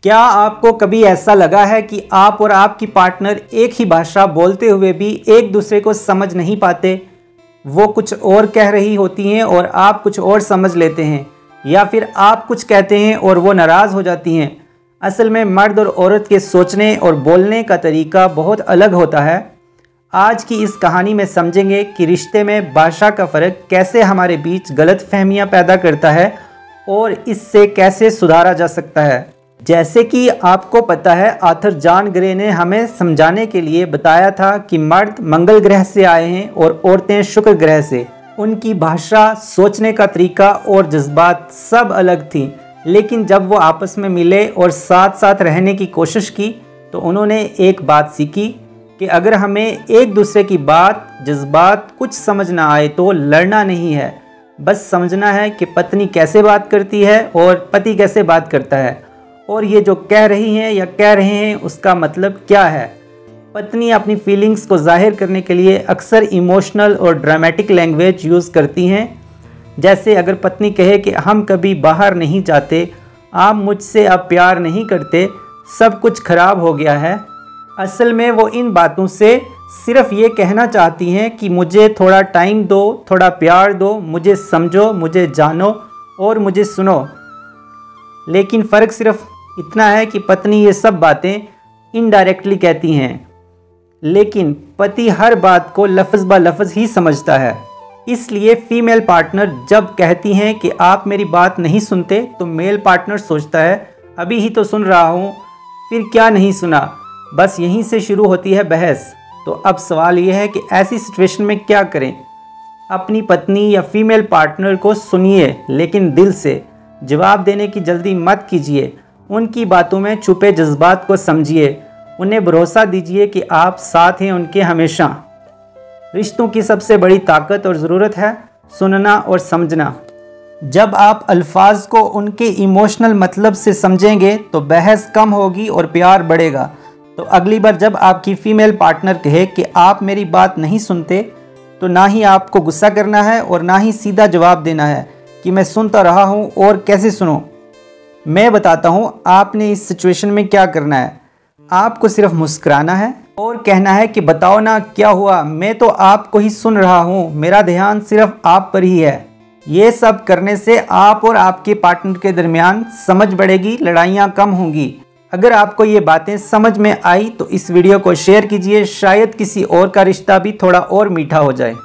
क्या आपको कभी ऐसा लगा है कि आप और आपकी पार्टनर एक ही भाषा बोलते हुए भी एक दूसरे को समझ नहीं पाते? वो कुछ और कह रही होती हैं और आप कुछ और समझ लेते हैं, या फिर आप कुछ कहते हैं और वो नाराज़ हो जाती हैं। असल में मर्द और औरत के सोचने और बोलने का तरीका बहुत अलग होता है। आज की इस कहानी में समझेंगे कि रिश्ते में भाषा का फ़र्क कैसे हमारे बीच गलतफहमियां पैदा करता है और इससे कैसे सुधारा जा सकता है। जैसे कि आपको पता है, आर्थर जॉन ग्रे ने हमें समझाने के लिए बताया था कि मर्द मंगल ग्रह से आए हैं और औरतें शुक्र ग्रह से। उनकी भाषा, सोचने का तरीका और जज्बात सब अलग थी, लेकिन जब वो आपस में मिले और साथ साथ रहने की कोशिश की तो उन्होंने एक बात सीखी कि अगर हमें एक दूसरे की बात, जज्बात कुछ समझ ना आए तो लड़ना नहीं है, बस समझना है कि पत्नी कैसे बात करती है और पति कैसे बात करता है, और ये जो कह रही हैं या कह रहे हैं उसका मतलब क्या है। पत्नी अपनी फीलिंग्स को जाहिर करने के लिए अक्सर इमोशनल और ड्रामेटिक लैंग्वेज यूज़ करती हैं। जैसे अगर पत्नी कहे कि हम कभी बाहर नहीं जाते, आप मुझसे अब प्यार नहीं करते, सब कुछ खराब हो गया है। असल में वो इन बातों से सिर्फ ये कहना चाहती हैं कि मुझे थोड़ा टाइम दो, थोड़ा प्यार दो, मुझे समझो, मुझे जानो और मुझे सुनो। लेकिन फ़र्क सिर्फ इतना है कि पत्नी ये सब बातें इनडायरेक्टली कहती हैं, लेकिन पति हर बात को लफ्ज़ ब लफ्ज़ ही समझता है। इसलिए फीमेल पार्टनर जब कहती हैं कि आप मेरी बात नहीं सुनते, तो मेल पार्टनर सोचता है अभी ही तो सुन रहा हूँ, फिर क्या नहीं सुना। बस यहीं से शुरू होती है बहस। तो अब सवाल ये है कि ऐसी सिचुएशन में क्या करें। अपनी पत्नी या फीमेल पार्टनर को सुनिए, लेकिन दिल से। जवाब देने की जल्दी मत कीजिए। उनकी बातों में छुपे जज्बात को समझिए। उन्हें भरोसा दीजिए कि आप साथ हैं उनके हमेशा। रिश्तों की सबसे बड़ी ताकत और ज़रूरत है सुनना और समझना। जब आप अल्फाज को उनके इमोशनल मतलब से समझेंगे तो बहस कम होगी और प्यार बढ़ेगा। तो अगली बार जब आपकी फ़ीमेल पार्टनर कहे कि आप मेरी बात नहीं सुनते, तो ना ही आपको गुस्सा करना है और ना ही सीधा जवाब देना है कि मैं सुनता रहा हूँ और कैसे सुनूं। मैं बताता हूँ आपने इस सिचुएशन में क्या करना है। आपको सिर्फ मुस्कुराना है और कहना है कि बताओ ना क्या हुआ, मैं तो आपको ही सुन रहा हूँ, मेरा ध्यान सिर्फ आप पर ही है। ये सब करने से आप और आपके पार्टनर के दरमियान समझ बढ़ेगी, लड़ाइयाँ कम होंगी। अगर आपको ये बातें समझ में आई तो इस वीडियो को शेयर कीजिए, शायद किसी और का रिश्ता भी थोड़ा और मीठा हो जाए।